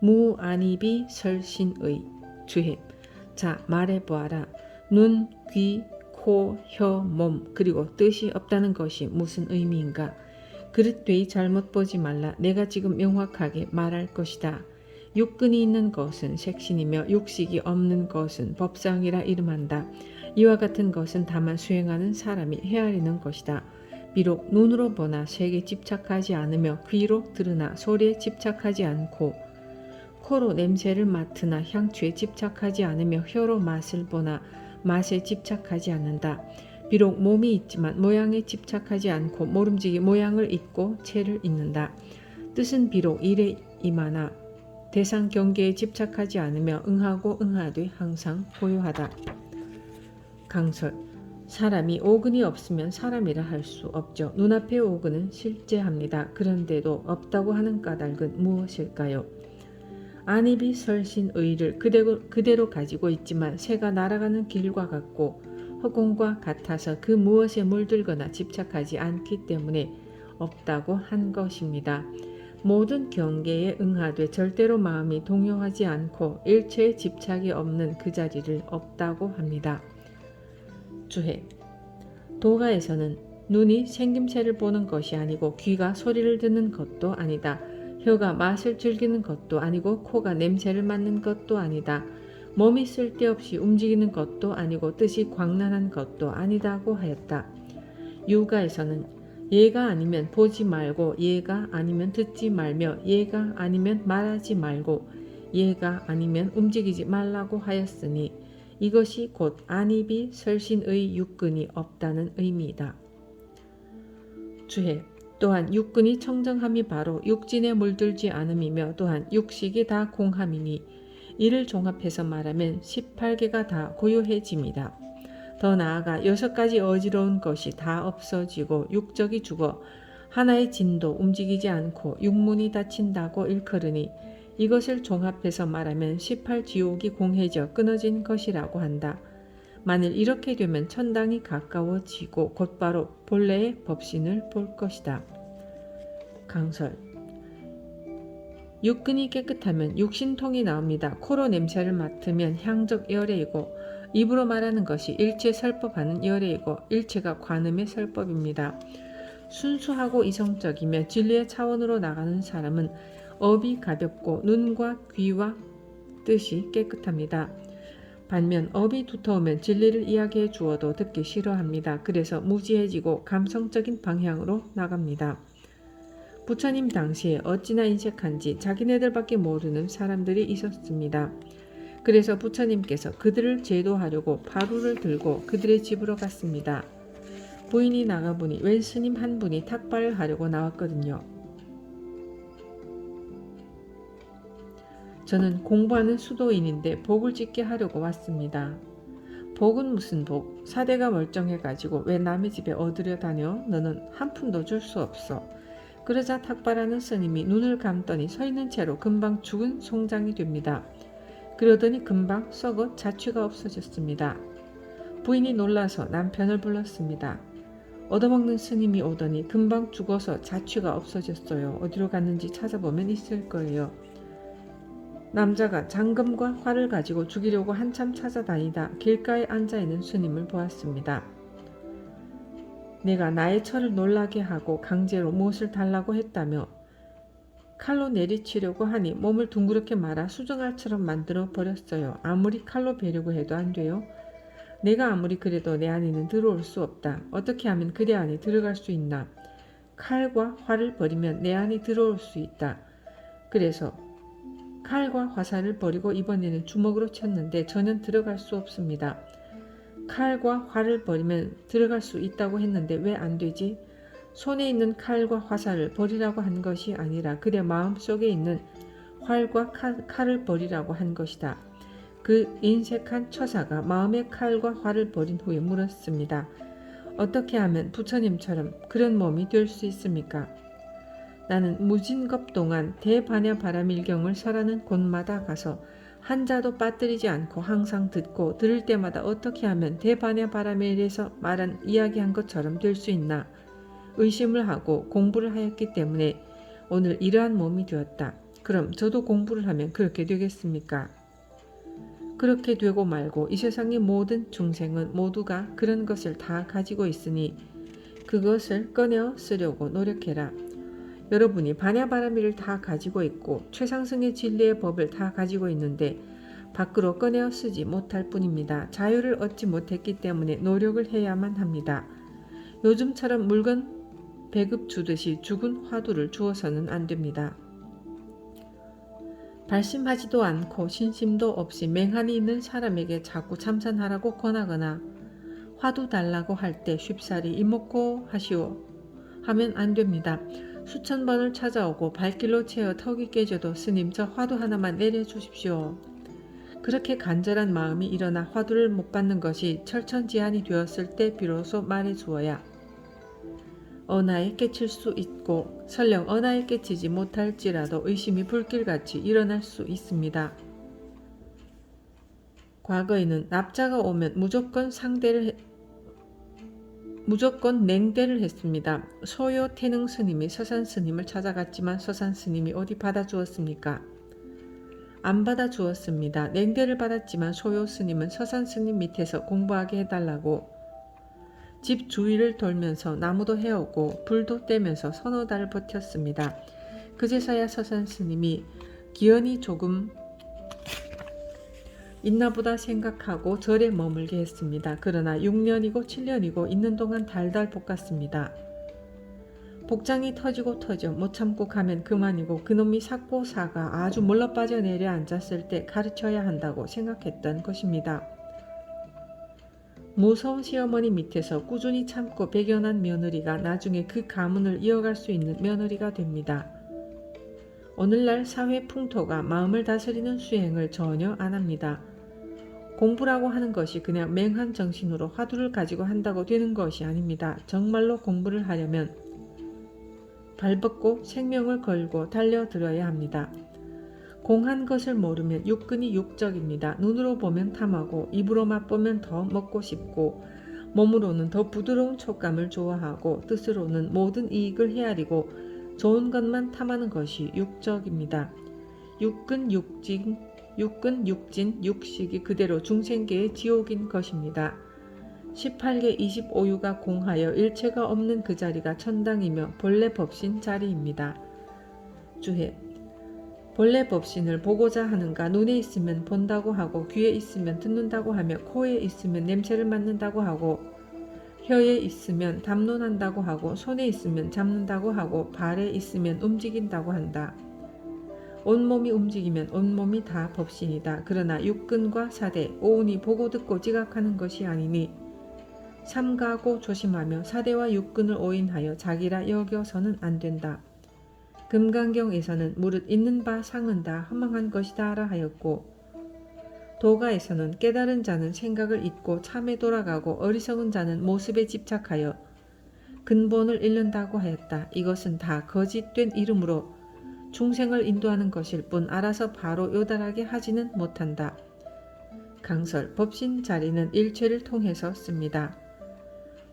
무안입이 설신의. 주해. 자, 말해보아라. 눈, 귀, 코, 혀, 몸 그리고 뜻이 없다는 것이 무슨 의미인가? 그릇되이 잘못 보지 말라. 내가 지금 명확하게 말할 것이다. 육근이 있는 것은 색신이며 육식이 없는 것은 법상이라 이름한다. 이와 같은 것은 다만 수행하는 사람이 헤아리는 것이다. 비록 눈으로 보나 색에 집착하지 않으며 귀로 들으나 소리에 집착하지 않고 코로 냄새를 맡으나 향취에 집착하지 않으며 혀로 맛을 보나 맛에 집착하지 않는다. 비록 몸이 있지만 모양에 집착하지 않고 모름지기 모양을 잇고 체를 잇는다. 뜻은 비록 일에 임하나 대상 경계에 집착하지 않으며 응하고 응하되 항상 고요하다. 강설. 사람이 오근이 없으면 사람이라 할 수 없죠. 눈앞의 오근은 실제합니다. 그런데도 없다고 하는 까닭은 무엇일까요? 안입이 설신 의를 그대로 가지고 있지만 새가 날아가는 길과 같고 허공과 같아서 그 무엇에 물들거나 집착하지 않기 때문에 없다고 한 것입니다. 모든 경계에 응하되 절대로 마음이 동요하지 않고 일체의 집착이 없는 그 자리를 없다고 합니다. 주해. 도가에서는 눈이 생김새를 보는 것이 아니고 귀가 소리를 듣는 것도 아니다. 혀가 맛을 즐기는 것도 아니고 코가 냄새를 맡는 것도 아니다. 몸이 쓸데없이 움직이는 것도 아니고 뜻이 광란한 것도 아니다고 하였다. 유가에서는 예가 아니면 보지 말고 예가 아니면 듣지 말며 예가 아니면 말하지 말고 예가 아니면 움직이지 말라고 하였으니 이것이 곧 안입이 설신의 육근이 없다는 의미이다. 주해. 또한 육근이 청정함이 바로 육진에 물들지 않음이며 또한 육식이 다 공함이니 이를 종합해서 말하면 18개가 다 고요해집니다. 더 나아가 6가지 어지러운 것이 다 없어지고 육적이 죽어 하나의 진도 움직이지 않고 육문이 닫힌다고 일컬으니 이것을 종합해서 말하면 18지옥이 공해져 끊어진 것이라고 한다. 만일 이렇게 되면 천당이 가까워지고 곧바로 본래의 법신을 볼 것이다. 강설. 육근이 깨끗하면 육신통이 나옵니다. 코로 냄새를 맡으면 향적 열애이고 입으로 말하는 것이 일체 설법하는 열애이고 일체가 관음의 설법입니다. 순수하고 이성적이며 진리의 차원으로 나가는 사람은 업이 가볍고 눈과 귀와 뜻이 깨끗합니다. 반면 업이 두터우면 진리를 이야기해 주어도 듣기 싫어합니다. 그래서 무지해지고 감성적인 방향으로 나갑니다. 부처님 당시에 어찌나 인색한지 자기네들밖에 모르는 사람들이 있었습니다. 그래서 부처님께서 그들을 제도하려고 바루를 들고 그들의 집으로 갔습니다. 부인이 나가보니 웬 스님 한 분이 탁발을 하려고 나왔거든요. 저는 공부하는 수도인인데 복을 짓게 하려고 왔습니다. 복은 무슨 복? 사대가 멀쩡해가지고 왜 남의 집에 얻으려 다녀? 너는 한 푼도 줄 수 없어. 그러자 탁발하는 스님이 눈을 감더니 서 있는 채로 금방 죽은 송장이 됩니다. 그러더니 금방 썩어 자취가 없어졌습니다. 부인이 놀라서 남편을 불렀습니다. 얻어먹는 스님이 오더니 금방 죽어서 자취가 없어졌어요. 어디로 갔는지 찾아보면 있을 거예요. 남자가 장금과 활을 가지고 죽이려고 한참 찾아다니다 길가에 앉아있는 스님을 보았습니다. 내가 나의 처를 놀라게 하고 강제로 무엇을 달라고 했다며 칼로 내리치려고 하니 몸을 둥그렇게 말아 수정알처럼 만들어 버렸어요. 아무리 칼로 베려고 해도 안 돼요. 내가 아무리 그래도 내 안에는 들어올 수 없다. 어떻게 하면 그대 안에 들어갈 수 있나? 칼과 활을 버리면 내 안에 들어올 수 있다. 그래서 칼과 화살을 버리고 이번에는 주먹으로 쳤는데 저는 들어갈 수 없습니다. 칼과 활을 버리면 들어갈 수 있다고 했는데 왜 안 되지? 손에 있는 칼과 화살을 버리라고 한 것이 아니라 그대 마음속에 있는 활과 칼을 버리라고 한 것이다. 그 인색한 처사가 마음의 칼과 활을 버린 후에 물었습니다. 어떻게 하면 부처님처럼 그런 몸이 될 수 있습니까? 나는 무진겁 동안 대반야 바라밀경을 설하는 곳마다 가서 한 자도 빠뜨리지 않고 항상 듣고 들을 때마다 어떻게 하면 대반야 바라밀에서 말한 이야기한 것처럼 될 수 있나 의심을 하고 공부를 하였기 때문에 오늘 이러한 몸이 되었다. 그럼 저도 공부를 하면 그렇게 되겠습니까? 그렇게 되고 말고 이 세상의 모든 중생은 모두가 그런 것을 다 가지고 있으니 그것을 꺼내어 쓰려고 노력해라. 여러분이 반야바라미를 다 가지고 있고 최상승의 진리의 법을 다 가지고 있는데 밖으로 꺼내어 쓰지 못할 뿐입니다. 자유를 얻지 못했기 때문에 노력을 해야만 합니다. 요즘처럼 물건 배급 주듯이 죽은 화두를 주어서는 안 됩니다. 발심하지도 않고 신심도 없이 맹한이 있는 사람에게 자꾸 참선하라고 권하거나 화두 달라고 할 때 쉽사리 이먹고 하시오 하면 안 됩니다. 수천 번을 찾아오고 발길로 채어 턱이 깨져도 스님 저 화두 하나만 내려주십시오. 그렇게 간절한 마음이 일어나 화두를 못 받는 것이 철천지한이 되었을 때 비로소 말해주어야 언하에 깨칠 수 있고 설령 언하에 깨치지 못할지라도 의심이 불길같이 일어날 수 있습니다. 과거에는 납자가 오면 무조건 냉대를 했습니다. 소요 태능 스님이 서산 스님을 찾아갔지만 서산 스님이 어디 받아주었습니까? 안 받아주었습니다. 냉대를 받았지만 소요 스님은 서산 스님 밑에서 공부하게 해달라고 집 주위를 돌면서 나무도 헤우고 불도 떼면서 서너 달 버텼습니다. 그제서야 서산 스님이 기연이 조금 있나보다 생각하고 절에 머물게 했습니다. 그러나 6년이고 7년이고 있는 동안 달달 볶았습니다. 복장이 터지고 터져 못 참고 가면 그만이고 그놈이 삭고 사가 아주 몰라 빠져 내려앉았을 때 가르쳐야 한다고 생각했던 것입니다. 무서운 시어머니 밑에서 꾸준히 참고 배견한 며느리가 나중에 그 가문을 이어갈 수 있는 며느리가 됩니다. 오늘날 사회 풍토가 마음을 다스리는 수행을 전혀 안 합니다. 공부라고 하는 것이 그냥 맹한 정신으로 화두를 가지고 한다고 되는 것이 아닙니다. 정말로 공부를 하려면 발벗고 생명을 걸고 달려들어야 합니다. 공한 것을 모르면 육근이 육적입니다. 눈으로 보면 탐하고 입으로 맛보면 더 먹고 싶고 몸으로는 더 부드러운 촉감을 좋아하고 뜻으로는 모든 이익을 헤아리고 좋은 것만 탐하는 것이 육적입니다. 육근 육진 육식이 그대로 중생계의 지옥인 것입니다. 18개 25유가 공하여 일체가 없는 그 자리가 천당이며 본래 법신 자리입니다. 주해 본래 법신을 보고자 하는가 눈에 있으면 본다고 하고 귀에 있으면 듣는다고 하며 코에 있으면 냄새를 맡는다고 하고 혀에 있으면 담론한다고 하고 손에 있으면 잡는다고 하고 발에 있으면 움직인다고 한다. 온몸이 움직이면 온몸이 다 법신이다. 그러나 육근과 사대, 오운이 보고 듣고 지각하는 것이 아니니 삼가고 조심하며 사대와 육근을 오인하여 자기라 여겨서는 안 된다. 금강경에서는 무릇 있는 바 상은 다 허망한 것이다 라 하였고 도가에서는 깨달은 자는 생각을 잊고 참에 돌아가고 어리석은 자는 모습에 집착하여 근본을 잃는다고 하였다. 이것은 다 거짓된 이름으로 중생을 인도하는 것일 뿐 알아서 바로 요달하게 하지는 못한다. 강설 법신 자리는 일체를 통해서 씁니다.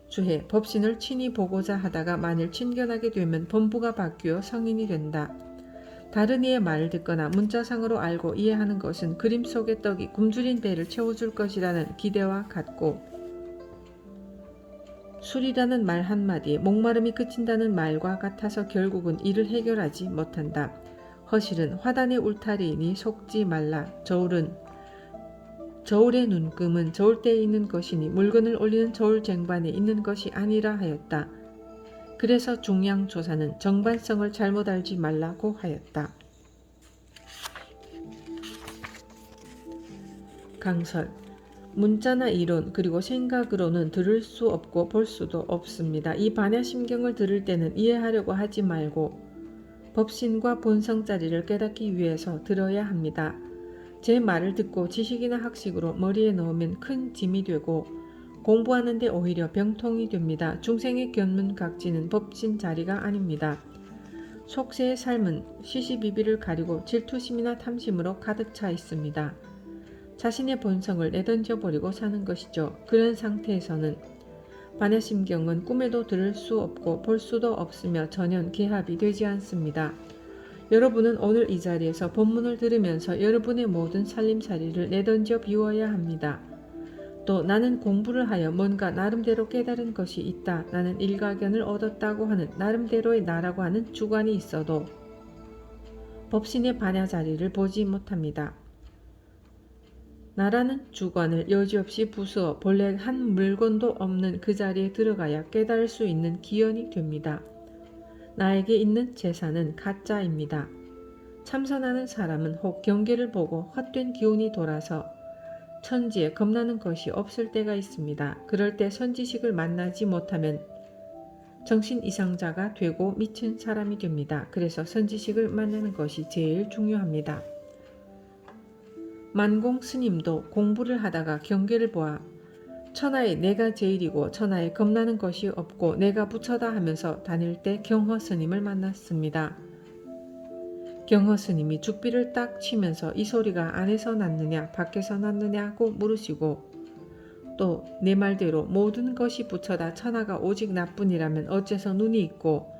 주해 법신을 친히 보고자 하다가 만일 친견하게 되면 본부가 바뀌어 성인이 된다. 다른 이의 말을 듣거나 문자상으로 알고 이해하는 것은 그림 속의 떡이 굶주린 배를 채워줄 것이라는 기대와 같고 술이라는 말 한마디에 목마름이 그친다는 말과 같아서 결국은 이를 해결하지 못한다. 허실은 화단의 울타리이니 속지 말라. 저울의 눈금은 저울대에 있는 것이니 물건을 올리는 저울 쟁반에 있는 것이 아니라 하였다. 그래서 중량조사는 정반성을 잘못 알지 말라고 하였다. 강설 문자나 이론 그리고 생각으로는 들을 수 없고 볼 수도 없습니다. 이 반야심경을 들을 때는 이해하려고 하지 말고 법신과 본성자리를 깨닫기 위해서 들어야 합니다. 제 말을 듣고 지식이나 학식으로 머리에 넣으면 큰 짐이 되고 공부하는데 오히려 병통이 됩니다. 중생의 견문각지는 법신 자리가 아닙니다. 속세의 삶은 시시비비를 가리고 질투심이나 탐심으로 가득 차 있습니다. 자신의 본성을 내던져 버리고 사는 것이죠. 그런 상태에서는 반야심경은 꿈에도 들을 수 없고 볼 수도 없으며 전혀 개합이 되지 않습니다. 여러분은 오늘 이 자리에서 본문을 들으면서 여러분의 모든 살림살이를 내던져 비워야 합니다. 또 나는 공부를 하여 뭔가 나름대로 깨달은 것이 있다. 나는 일가견을 얻었다고 하는 나름대로의 나라고 하는 주관이 있어도 법신의 반야 자리를 보지 못합니다. 나라는 주관을 여지없이 부수어 본래 한 물건도 없는 그 자리에 들어가야 깨달을 수 있는 기연이 됩니다. 나에게 있는 재산은 가짜입니다. 참선하는 사람은 혹 경계를 보고 헛된 기운이 돌아서 천지에 겁나는 것이 없을 때가 있습니다. 그럴 때 선지식을 만나지 못하면 정신 이상자가 되고 미친 사람이 됩니다. 그래서 선지식을 만나는 것이 제일 중요합니다. 만공 스님도 공부를 하다가 경계를 보아 천하에 내가 제일이고 천하에 겁나는 것이 없고 내가 부처다 하면서 다닐 때 경허 스님을 만났습니다. 경허 스님이 죽비를 딱 치면서 이 소리가 안에서 났느냐 밖에서 났느냐고 물으시고 또 내 말대로 모든 것이 부처다 천하가 오직 나뿐이라면 어째서 눈이 있고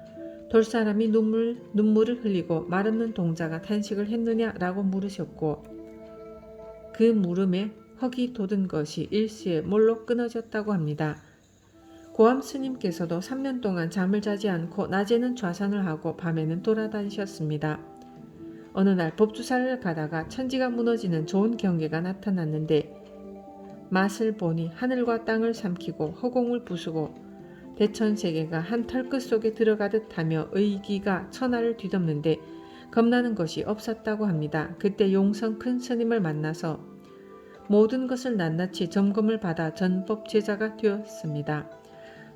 돌사람이 눈물을 흘리고 말없는 동자가 탄식을 했느냐라고 물으셨고 그 물음에 헉이 돋은 것이 일시에 몰로 끊어졌다고 합니다. 고암 스님께서도 3년 동안 잠을 자지 않고 낮에는 좌선을 하고 밤에는 돌아다니셨습니다. 어느 날 법주사를 가다가 천지가 무너지는 좋은 경계가 나타났는데 맛을 보니 하늘과 땅을 삼키고 허공을 부수고 대천세계가 한 털끝 속에 들어가듯 하며 의기가 천하를 뒤덮는데 겁나는 것이 없었다고 합니다. 그때 용성 큰 스님을 만나서 모든 것을 낱낱이 점검을 받아 전법 제자가 되었습니다.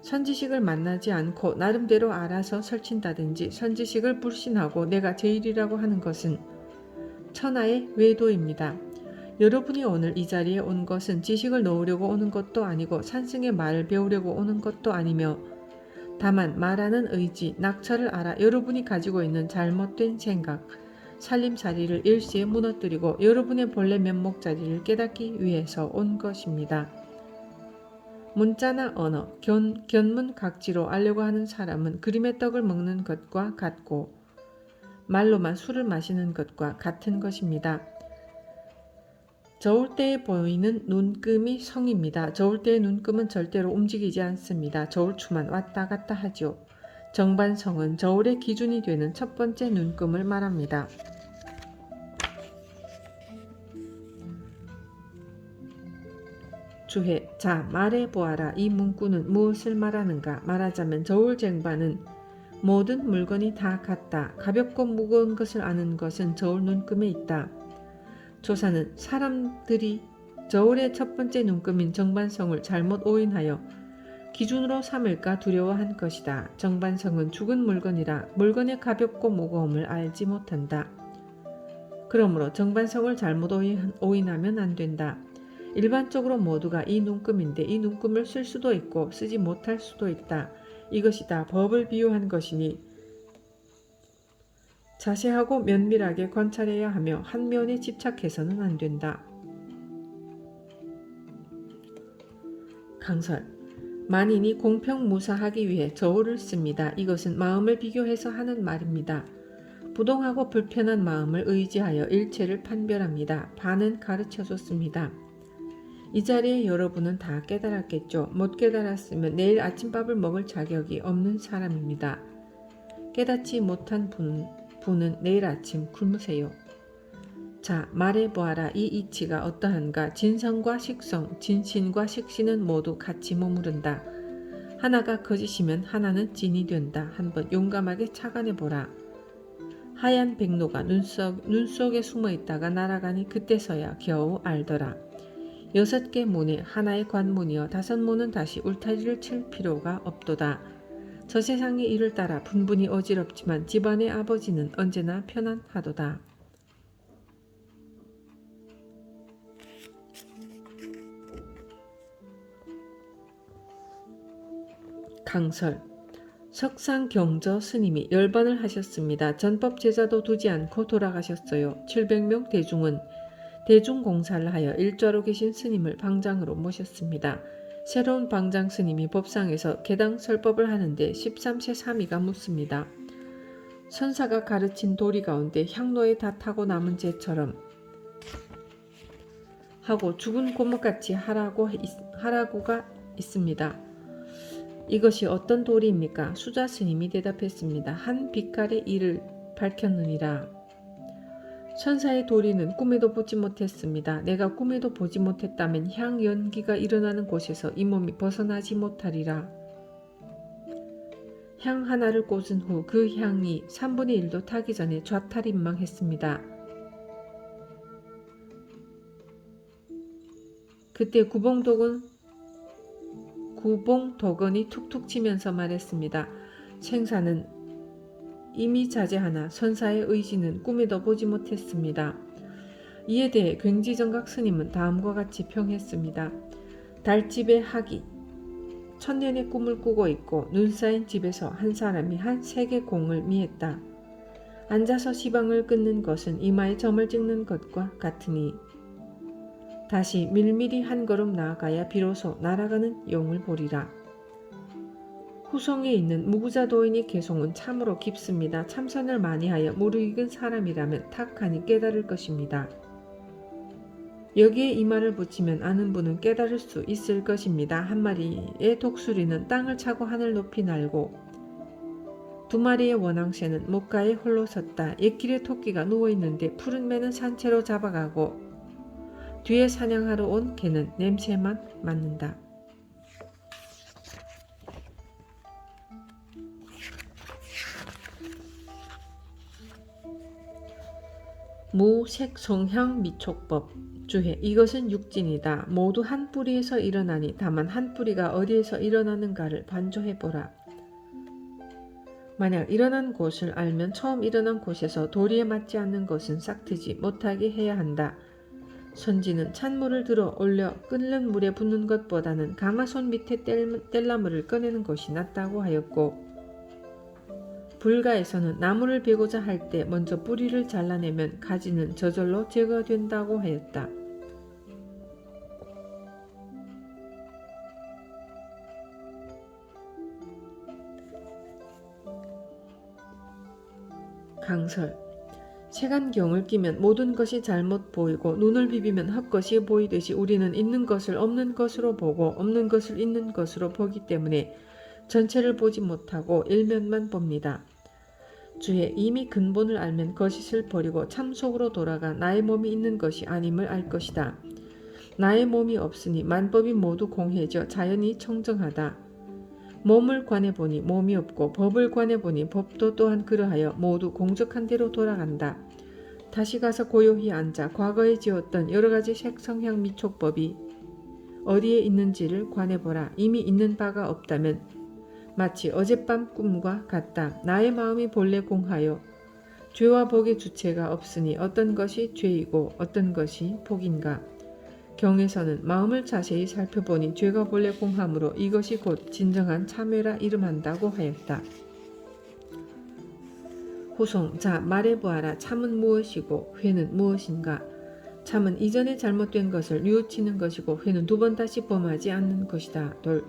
선지식을 만나지 않고 나름대로 알아서 설친다든지 선지식을 불신하고 내가 제일이라고 하는 것은 천하의 외도입니다. 여러분이 오늘 이 자리에 온 것은 지식을 놓으려고 오는 것도 아니고 산승의 말을 배우려고 오는 것도 아니며 다만 말하는 의지, 낙처를 알아 여러분이 가지고 있는 잘못된 생각, 살림살이를 일시에 무너뜨리고 여러분의 본래 면목 자리를 깨닫기 위해서 온 것입니다. 문자나 언어, 견문각지로 알려고 하는 사람은 그림의 떡을 먹는 것과 같고 말로만 술을 마시는 것과 같은 것입니다. 저울 때에 보이는 눈금이 성입니다. 저울 때의 눈금은 절대로 움직이지 않습니다. 저울추만 왔다 갔다 하죠. 정반성은 저울의 기준이 되는 첫 번째 눈금을 말합니다. 주해, 자 말해보아라. 이 문구는 무엇을 말하는가? 말하자면 저울 쟁반은 모든 물건이 다 같다. 가볍고 무거운 것을 아는 것은 저울 눈금에 있다. 조사는 사람들이 저울의 첫 번째 눈금인 정반성을 잘못 오인하여 기준으로 삼을까 두려워한 것이다. 정반성은 죽은 물건이라 물건의 가볍고 무거움을 알지 못한다. 그러므로 정반성을 잘못 오인하면 안 된다. 일반적으로 모두가 이 눈금인데 이 눈금을 쓸 수도 있고 쓰지 못할 수도 있다. 이것이 다 법을 비유한 것이니 자세하고 면밀하게 관찰해야 하며 한 면에 집착해서는 안 된다. 강설, 만인이 공평무사하기 위해 저울을 씁니다. 이것은 마음을 비교해서 하는 말입니다. 부동하고 불편한 마음을 의지하여 일체를 판별합니다. 반은 가르쳐줬습니다. 이 자리에 여러분은 다 깨달았겠죠. 못 깨달았으면 내일 아침밥을 먹을 자격이 없는 사람입니다. 깨닫지 못한 분은 내일 아침 굶으세요. 자, 말해보아라. 이 이치가 어떠한가? 진성과 식성, 진신과 식신은 모두 같이 머무른다. 하나가 거짓이면 하나는 진이 된다. 한번 용감하게 착안해보라. 하얀 백로가 눈 속에 숨어있다가 날아가니 그때서야 겨우 알더라. 6개 문에 하나의 관문이여 5문은 다시 울타리를 칠 필요가 없도다. 저 세상의 일을 따라 분분히 어지럽지만 집안의 아버지는 언제나 편안하도다. 강설, 석상경저 스님이 10번을 하셨습니다. 전법 제자도 두지 않고 돌아가셨어요. 700명 대중은 대중공사를 하여 일좌로 계신 스님을 방장으로 모셨습니다. 새로운 방장 스님이 법상에서 개당 설법을 하는데 13세 3위가 묻습니다. 선사가 가르친 도리 가운데 향로에 다 타고 남은 재처럼 하고 죽은 고목같이 하라고가 있습니다. 이것이 어떤 도리입니까? 수자 스님이 대답했습니다. 한 빛깔의 일을 밝혔느니라. 천사의 도리는 꿈에도 보지 못했습니다. 내가 꿈에도 보지 못했다면 향 연기가 일어나는 곳에서 이 몸이 벗어나지 못하리라. 향 하나를 꽂은 후 그 향이 3분의 1도 타기 전에 좌탈임망했습니다. 그때 구봉도건이 툭툭 치면서 말했습니다. 생사는 이미 자제하나 선사의 의지는 꿈에도 보지 못했습니다. 이에 대해 굉지정각 스님은 다음과 같이 평했습니다. 달집의 학이 천년의 꿈을 꾸고 있고 눈 쌓인 집에서 한 사람이 한 세계 공을 미했다. 앉아서 시방을 끊는 것은 이마에 점을 찍는 것과 같으니 다시 밀밀히 한 걸음 나아가야 비로소 날아가는 용을 보리라. 후송에 있는 무구자도인의 개송은 참으로 깊습니다. 참선을 많이 하여 무르익은 사람이라면 탁하니 깨달을 것입니다. 여기에 이 말을 붙이면 아는 분은 깨달을 수 있을 것입니다. 한 마리의 독수리는 땅을 차고 하늘 높이 날고 두 마리의 원앙새는 목가에 홀로 섰다. 옛길에 토끼가 누워있는데 푸른 매는 산채로 잡아가고 뒤에 사냥하러 온 개는 냄새만 맡는다. 무색성향 미촉법 주해 이것은 육진이다. 모두 한 뿌리에서 일어나니 다만 한 뿌리가 어디에서 일어나는가를 반조해보라. 만약 일어난 곳을 알면 처음 일어난 곳에서 도리에 맞지 않는 것은 싹트지 못하게 해야 한다. 선지는 찬물을 들어 올려 끓는 물에 붓는 것보다는 가마손 밑에 뗄나무를 꺼내는 것이 낫다고 하였고 불가에서는 나무를 베고자 할 때 먼저 뿌리를 잘라내면 가지는 저절로 제거된다고 하였다. 강설 색안경을 끼면 모든 것이 잘못 보이고 눈을 비비면 헛것이 보이듯이 우리는 있는 것을 없는 것으로 보고 없는 것을 있는 것으로 보기 때문에 전체를 보지 못하고 일면만 봅니다. 주에 이미 근본을 알면 거짓을 버리고 참 속으로 돌아가 나의 몸이 있는 것이 아님을 알 것이다. 나의 몸이 없으니 만법이 모두 공해져 자연이 청정하다. 몸을 관해 보니 몸이 없고 법을 관해 보니 법도 또한 그러하여 모두 공적한 대로 돌아간다. 다시 가서 고요히 앉아 과거에 지었던 여러가지 색성향 미촉법이 어디에 있는지를 관해보라. 이미 있는 바가 없다면 마치 어젯밤 꿈과 같다. 나의 마음이 본래 공하여 죄와 복의 주체가 없으니 어떤 것이 죄이고 어떤 것이 복인가. 경에서는 마음을 자세히 살펴보니 죄가 본래 공함으로 이것이 곧 진정한 참회라 이름한다고 하였다. 후송, 자 말해보아라. 참은 무엇이고 회는 무엇인가. 참은 이전에 잘못된 것을 뉘우치는 것이고 회는 두 번 다시 범하지 않는 것이다. 돌,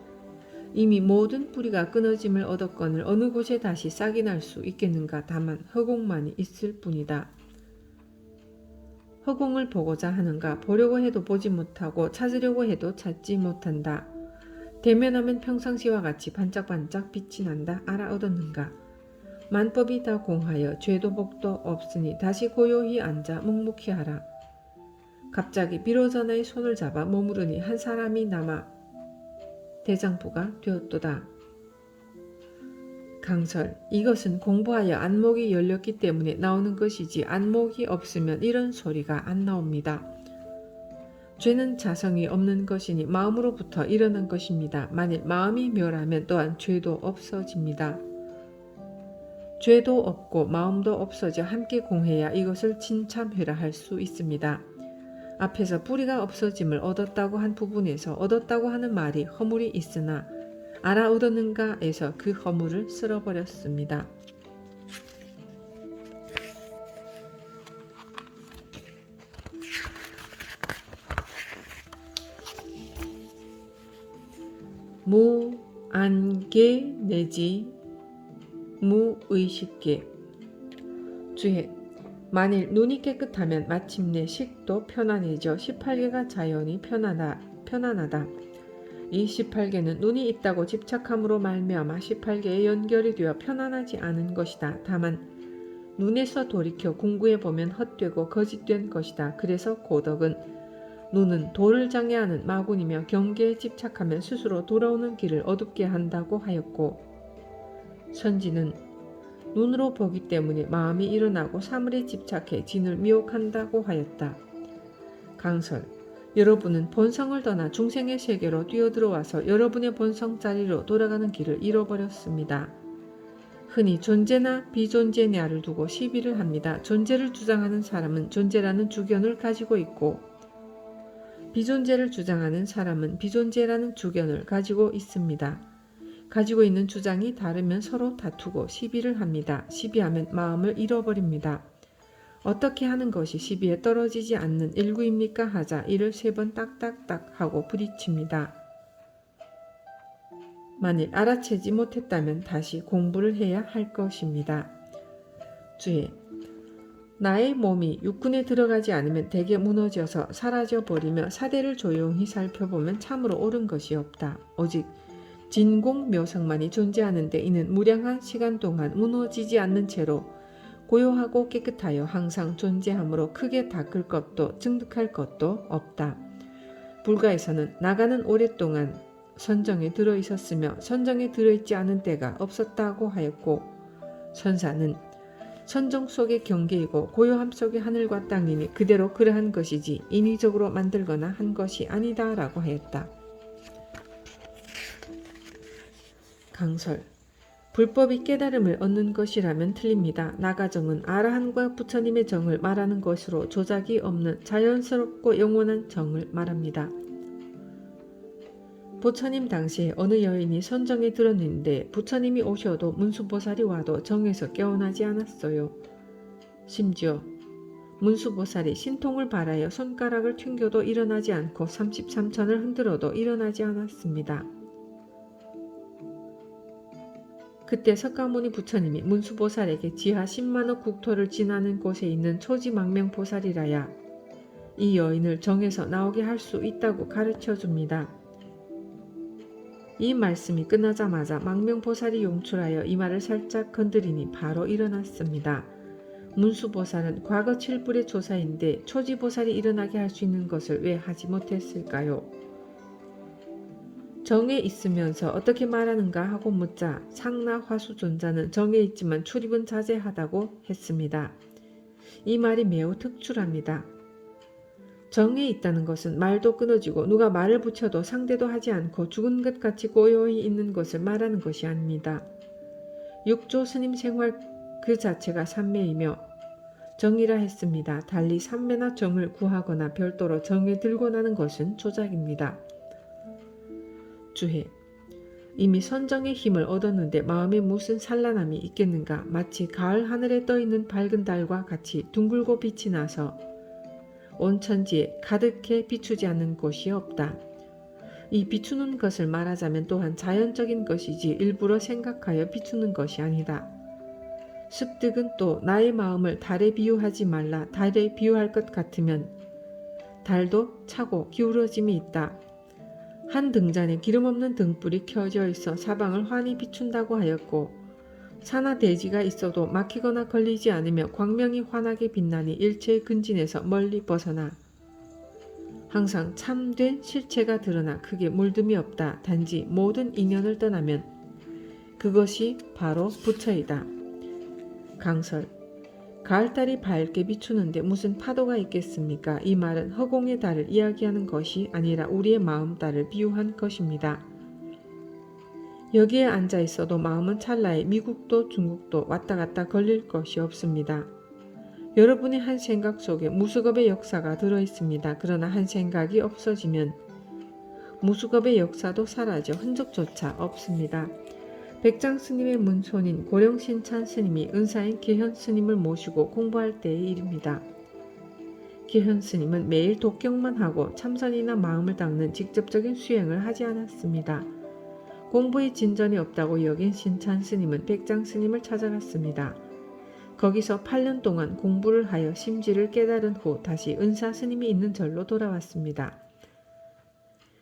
이미 모든 뿌리가 끊어짐을 얻었거늘 어느 곳에 다시 싹이 날 수 있겠는가. 다만 허공만이 있을 뿐이다. 허공을 보고자 하는가. 보려고 해도 보지 못하고 찾으려고 해도 찾지 못한다. 대면하면 평상시와 같이 반짝반짝 빛이 난다. 알아 얻었는가. 만법이 다 공하여 죄도 복도 없으니 다시 고요히 앉아 묵묵히 하라. 갑자기 비로자나의 손을 잡아 머무르니 한 사람이 남아 대장부가 되었도다. 강설, 이것은 공부하여 안목이 열렸기 때문에 나오는 것이지 안목이 없으면 이런 소리가 안 나옵니다. 죄는 자성이 없는 것이니 마음으로부터 일어난 것입니다. 만일 마음이 멸하면 또한 죄도 없어집니다. 죄도 없고 마음도 없어져 함께 공해야 이것을 진참회라 할 수 있습니다. 앞에서 뿌리가 없어짐을 얻었다고 한 부분에서 얻었다고 하는 말이 허물이 있으나 알아 얻었는가에서 그 허물을 쓸어버렸습니다. 무안개 내지 무의식계 주해. 만일 눈이 깨끗하면 마침내 식도 편안해져 18개가 자연히 편안하다. 이 18개는 눈이 있다고 집착함으로 말미암아 18개에 연결이 되어 편안하지 않은 것이다. 다만 눈에서 돌이켜 공부해보면 헛되고 거짓된 것이다. 그래서 고덕은 눈은 도를 장애하는 마군이며 경계에 집착하면 스스로 돌아오는 길을 어둡게 한다고 하였고, 선지는 눈으로 보기 때문에 마음이 일어나고 사물에 집착해 진을 미혹한다고 하였다. 강설. 여러분은 본성을 떠나 중생의 세계로 뛰어들어와서 여러분의 본성 자리로 돌아가는 길을 잃어버렸습니다. 흔히 존재나 비존재냐를 두고 시비를 합니다. 존재를 주장하는 사람은 존재라는 주견을 가지고 있고, 비존재를 주장하는 사람은 비존재라는 주견을 가지고 있습니다. 가지고 있는 주장이 다르면 서로 다투고 시비를 합니다. 시비하면 마음을 잃어버립니다. 어떻게 하는 것이 시비에 떨어지지 않는 일구입니까 하자 이를 3번 딱딱딱 하고 부딪힙니다. 만일 알아채지 못했다면 다시 공부를 해야 할 것입니다. 주의. 나의 몸이 육군에 들어가지 않으면 대개 무너져서 사라져버리며 사대를 조용히 살펴보면 참으로 옳은 것이 없다. 오직 진공묘성만이 존재하는데 이는 무량한 시간 동안 무너지지 않는 채로 고요하고 깨끗하여 항상 존재하므로 크게 닦을 것도 증득할 것도 없다. 불가에서는 나가는 오랫동안 선정에 들어있었으며 선정에 들어있지 않은 때가 없었다고 하였고, 선사는 선정 속의 경계이고 고요함 속의 하늘과 땅이니 그대로 그러한 것이지 인위적으로 만들거나 한 것이 아니다라고 하였다. 강설. 불법이 깨달음을 얻는 것이라면 틀립니다. 나가정은 아라한과 부처님의 정을 말하는 것으로 조작이 없는 자연스럽고 영원한 정을 말합니다. 부처님 당시에 어느 여인이 선정에 들었는데 부처님이 오셔도 문수보살이 와도 정에서 깨어나지 않았어요. 심지어 문수보살이 신통을 바라여 손가락을 튕겨도 일어나지 않고 33천을 흔들어도 일어나지 않았습니다. 그때 석가모니 부처님이 문수보살에게 지하 10만억 국토를 지나는 곳에 있는 초지망명보살이라야 이 여인을 정에서 나오게 할 수 있다고 가르쳐 줍니다. 이 말씀이 끝나자마자 망명보살이 용출하여 이마를 살짝 건드리니 바로 일어났습니다. 문수보살은 과거 7불의 조사인데 초지보살이 일어나게 할 수 있는 것을 왜 하지 못했을까요? 정에 있으면서 어떻게 말하는가 하고 묻자 상나 화수존자는 정에 있지만 출입은 자제하다고 했습니다. 이 말이 매우 특출합니다. 정에 있다는 것은 말도 끊어지고 누가 말을 붙여도 상대도 하지 않고 죽은 것 같이 고요히 있는 것을 말하는 것이 아닙니다. 육조 스님 생활 그 자체가 삼매이며 정이라 했습니다. 달리 삼매나 정을 구하거나 별도로 정에 들고 나는 것은 조작입니다. 주해. 이미 선정의 힘을 얻었는데 마음에 무슨 산란함이 있겠는가. 마치 가을 하늘에 떠있는 밝은 달과 같이 둥글고 빛이 나서 온 천지에 가득해 비추지 않는 곳이 없다. 이 비추는 것을 말하자면 또한 자연적인 것이지 일부러 생각하여 비추는 것이 아니다. 습득은 또 나의 마음을 달에 비유하지 말라. 달에 비유할 것 같으면 달도 차고 기울어짐이 있다. 한 등잔에 기름 없는 등불이 켜져 있어 사방을 환히 비춘다고 하였고, 산하 대지가 있어도 막히거나 걸리지 않으며 광명이 환하게 빛나니 일체의 근진에서 멀리 벗어나 항상 참된 실체가 드러나 크게 물듦이 없다. 단지 모든 인연을 떠나면 그것이 바로 부처이다. 강설. 가을달이 밝게 비추는데 무슨 파도가 있겠습니까? 이 말은 허공의 달을 이야기하는 것이 아니라 우리의 마음 달을 비유한 것입니다. 여기에 앉아 있어도 마음은 찰나에 미국도 중국도 왔다 갔다 걸릴 것이 없습니다. 여러분의 한 생각 속에 무수겁의 역사가 들어있습니다. 그러나 한 생각이 없어지면 무수겁의 역사도 사라져 흔적조차 없습니다. 백장 스님의 문손인 고령신찬 스님이 은사인 계현 스님을 모시고 공부할 때의 일입니다. 계현 스님은 매일 독경만 하고 참선이나 마음을 닦는 직접적인 수행을 하지 않았습니다. 공부에 진전이 없다고 여긴 신찬 스님은 백장 스님을 찾아갔습니다. 거기서 8년 동안 공부를 하여 심지를 깨달은 후 다시 은사 스님이 있는 절로 돌아왔습니다.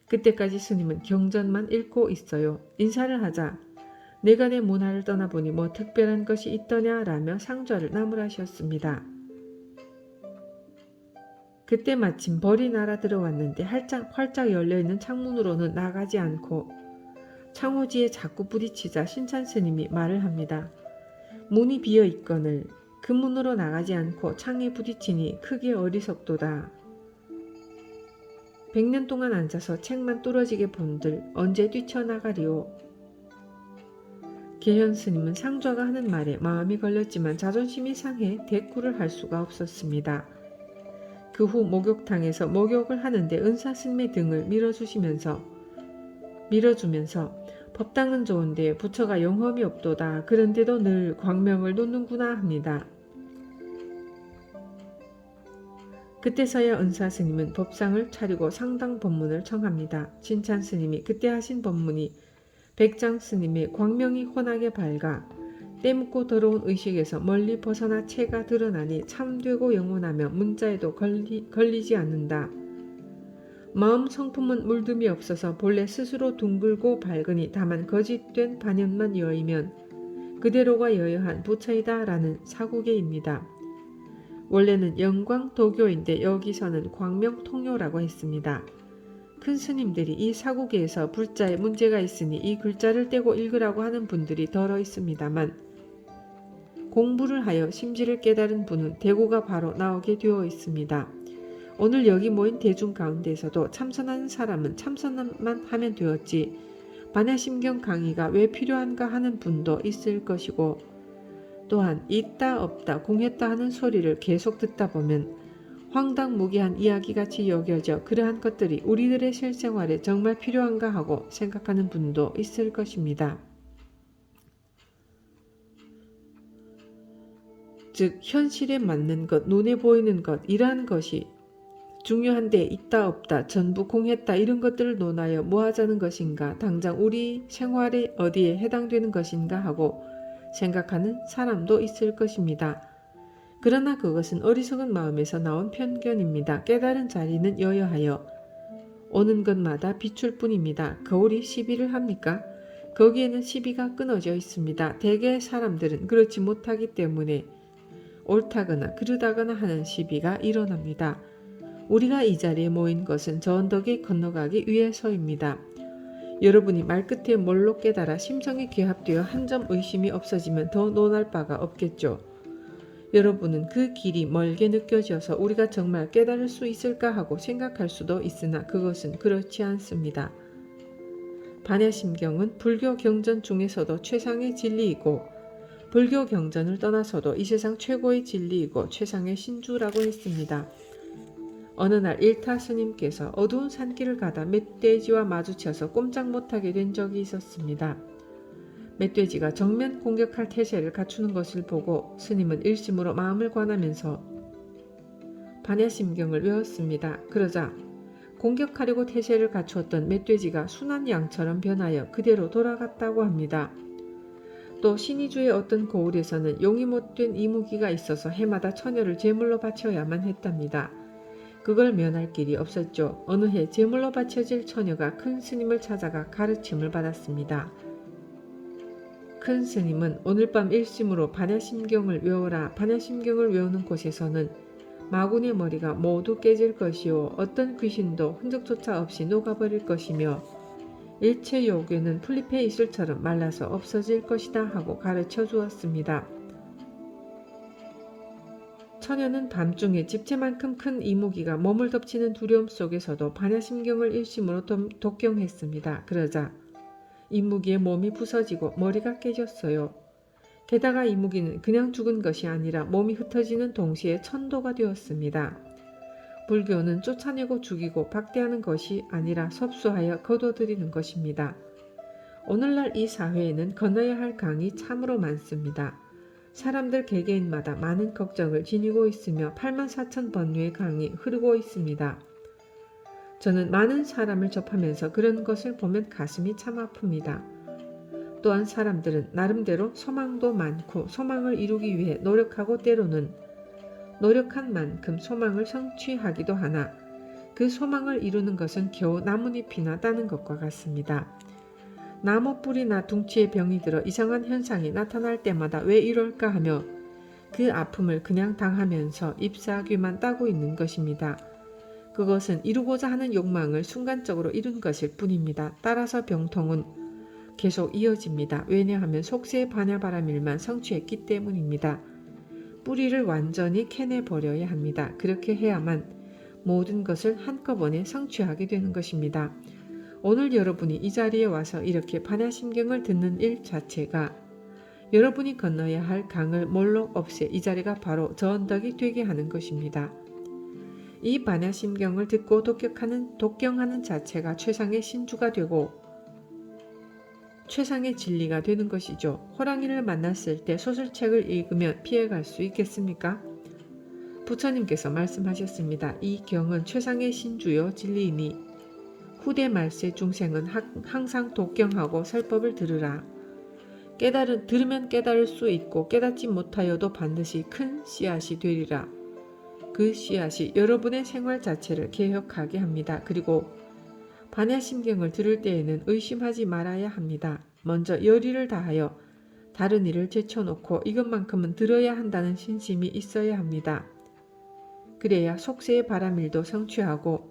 그때까지 스님은 경전만 읽고 있어요. 인사를 하자 내가 내 문화를 떠나보니 뭐 특별한 것이 있더냐 라며 상좌를 나무라셨습니다. 그때 마침 벌이 날아 들어왔는데 활짝 열려있는 창문으로는 나가지 않고 창호지에 자꾸 부딪히자 신찬 스님이 말을 합니다. 문이 비어있거늘 그 문으로 나가지 않고 창에 부딪히니 크게 어리석도다. 100년 동안 앉아서 책만 뚫어지게 본들 언제 뛰쳐나가리오. 계현 스님은 상좌가 하는 말에 마음이 걸렸지만 자존심이 상해 대꾸를 할 수가 없었습니다. 그 후 목욕탕에서 목욕을 하는데 은사 스님의 등을 밀어주면서 법당은 좋은데 부처가 영험이 없도다. 그런데도 늘 광명을 놓는구나 합니다. 그때서야 은사 스님은 법상을 차리고 상당 법문을 청합니다. 신찬 스님이 그때 하신 법문이 백장 스님의 광명이 환하게 밝아 때묻고 더러운 의식에서 멀리 벗어나 체가 드러나니 참되고 영원하며 문자에도 걸리지 않는다. 마음 성품은 물듦이 없어서 본래 스스로 둥글고 밝으니 다만 거짓된 반연만 여이면 그대로가 여여한 부처이다 라는 사구계입니다. 원래는 영광도교인데 여기서는 광명통요라고 했습니다. 큰 스님들이 이 사구계에서 불자에 문제가 있으니 이 글자를 떼고 읽으라고 하는 분들이 덜어 있습니다만 공부를 하여 심지를 깨달은 분은 대고가 바로 나오게 되어 있습니다. 오늘 여기 모인 대중 가운데서도 참선하는 사람은 참선만 하면 되었지 반야심경 강의가 왜 필요한가 하는 분도 있을 것이고 또한 있다 없다 공했다 하는 소리를 계속 듣다 보면 황당무계한 이야기같이 여겨져 그러한 것들이 우리들의 실생활에 정말 필요한가 하고 생각하는 분도 있을 것입니다. 즉 현실에 맞는 것, 눈에 보이는 것 이러한 것이 중요한데 있다 없다 전부 공했다 이런 것들을 논하여 뭐 하자는 것인가 당장 우리 생활에 어디에 해당되는 것인가 하고 생각하는 사람도 있을 것입니다. 그러나 그것은 어리석은 마음에서 나온 편견입니다. 깨달은 자리는 여여하여 오는 것마다 비출 뿐입니다. 거울이 시비를 합니까? 거기에는 시비가 끊어져 있습니다. 대개 사람들은 그렇지 못하기 때문에 옳다거나 그르다거나 하는 시비가 일어납니다. 우리가 이 자리에 모인 것은 저 언덕에 건너가기 위해서입니다. 여러분이 말끝에 뭘로 깨달아 심성이 개합되어 한 점 의심이 없어지면 더 논할 바가 없겠죠. 여러분은 그 길이 멀게 느껴져서 우리가 정말 깨달을 수 있을까 하고 생각할 수도 있으나 그것은 그렇지 않습니다. 반야심경은 불교 경전 중에서도 최상의 진리이고 불교 경전을 떠나서도 이 세상 최고의 진리이고 최상의 신주라고 했습니다. 어느 날 일타 스님께서 어두운 산길을 가다 멧돼지와 마주쳐서 꼼짝 못하게 된 적이 있었습니다. 멧돼지가 정면 공격할 태세를 갖추는 것을 보고 스님은 일심으로 마음을 관하면서 반야심경을 외웠습니다. 그러자 공격하려고 태세를 갖추었던 멧돼지가 순한 양처럼 변하여 그대로 돌아갔다고 합니다. 또 신의주의 어떤 고을에서는 용이 못된 이무기가 있어서 해마다 처녀를 제물로 바쳐야만 했답니다. 그걸 면할 길이 없었죠. 어느 해 제물로 바쳐질 처녀가 큰 스님을 찾아가 가르침을 받았습니다. 큰 스님은 오늘 밤 일심으로 반야심경을 외워라. 반야심경을 외우는 곳에서는 마군의 머리가 모두 깨질 것이요 어떤 귀신도 흔적조차 없이 녹아버릴 것이며 일체 요괴는 풀잎의 이슬처럼 말라서 없어질 것이다 하고 가르쳐 주었습니다. 처녀는 밤중에 집채만큼 큰 이무기가 몸을 덮치는 두려움 속에서도 반야심경을 일심으로 독경했습니다. 그러자 이무기의 몸이 부서지고 머리가 깨졌어요. 게다가 이무기는 그냥 죽은 것이 아니라 몸이 흩어지는 동시에 천도가 되었습니다. 불교는 쫓아내고 죽이고 박대하는 것이 아니라 섭수하여 거둬들이는 것입니다. 오늘날 이 사회에는 건너야 할 강이 참으로 많습니다. 사람들 개개인마다 많은 걱정을 지니고 있으며 84,000번류의 강이 흐르고 있습니다. 저는 많은 사람을 접하면서 그런 것을 보면 가슴이 참 아픕니다. 또한 사람들은 나름대로 소망도 많고 소망을 이루기 위해 노력하고 때로는 노력한 만큼 소망을 성취하기도 하나 그 소망을 이루는 것은 겨우 나뭇잎이나 따는 것과 같습니다. 나무 뿌리나 둥치에 병이 들어 이상한 현상이 나타날 때마다 왜 이럴까 하며 그 아픔을 그냥 당하면서 잎사귀만 따고 있는 것입니다. 그것은 이루고자 하는 욕망을 순간적으로 이룬 것일 뿐입니다. 따라서 병통은 계속 이어집니다. 왜냐하면 속세의 반야바라밀만 성취했기 때문입니다. 뿌리를 완전히 캐내버려야 합니다. 그렇게 해야만 모든 것을 한꺼번에 성취하게 되는 것입니다. 오늘 여러분이 이 자리에 와서 이렇게 반야심경을 듣는 일 자체가 여러분이 건너야 할 강을 몰록 없애 이 자리가 바로 저 언덕이 되게 하는 것입니다. 이 반야심경을 듣고 독경하는 자체가 최상의 신주가 되고 최상의 진리가 되는 것이죠. 호랑이를 만났을 때 소설책을 읽으면 피해갈 수 있겠습니까? 부처님께서 말씀하셨습니다. 이 경은 최상의 신주요 진리이니 후대 말세 중생은 항상 독경하고 설법을 들으라. 들으면 깨달을 수 있고 깨닫지 못하여도 반드시 큰 씨앗이 되리라. 그 씨앗이 여러분의 생활 자체를 개혁하게 합니다. 그리고 반야심경을 들을 때에는 의심하지 말아야 합니다. 먼저 열의를 다하여 다른 일을 제쳐놓고 이것만큼은 들어야 한다는 신심이 있어야 합니다. 그래야 속세의 바라밀도 성취하고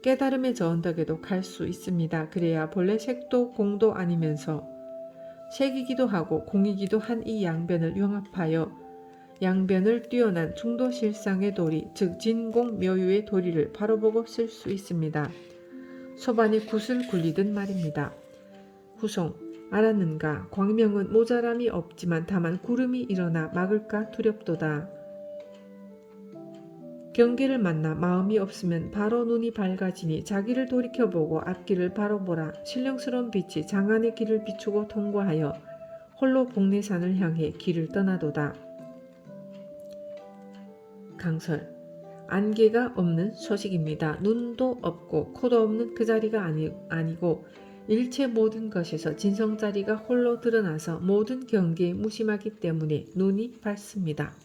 깨달음의 저 언덕에도 갈 수 있습니다. 그래야 본래 색도 공도 아니면서 색이기도 하고 공이기도 한 이 양변을 융합하여 양변을 뛰어난 중도실상의 도리, 즉 진공묘유의 도리를 바로 보고 쓸 수 있습니다. 소반이 굿을 굴리듯 말입니다. 후송, 알았는가? 광명은 모자람이 없지만 다만 구름이 일어나 막을까 두렵도다. 경계를 만나 마음이 없으면 바로 눈이 밝아지니 자기를 돌이켜보고 앞길을 바로 보라. 신령스러운 빛이 장안의 길을 비추고 통과하여 홀로 복례산을 향해 길을 떠나도다. 강설, 안개가 없는 소식입니다. 눈도 없고 코도 없는 그 자리가 아니고 일체 모든 것에서 진성자리가 홀로 드러나서 모든 경계에 무심하기 때문에 눈이 밝습니다.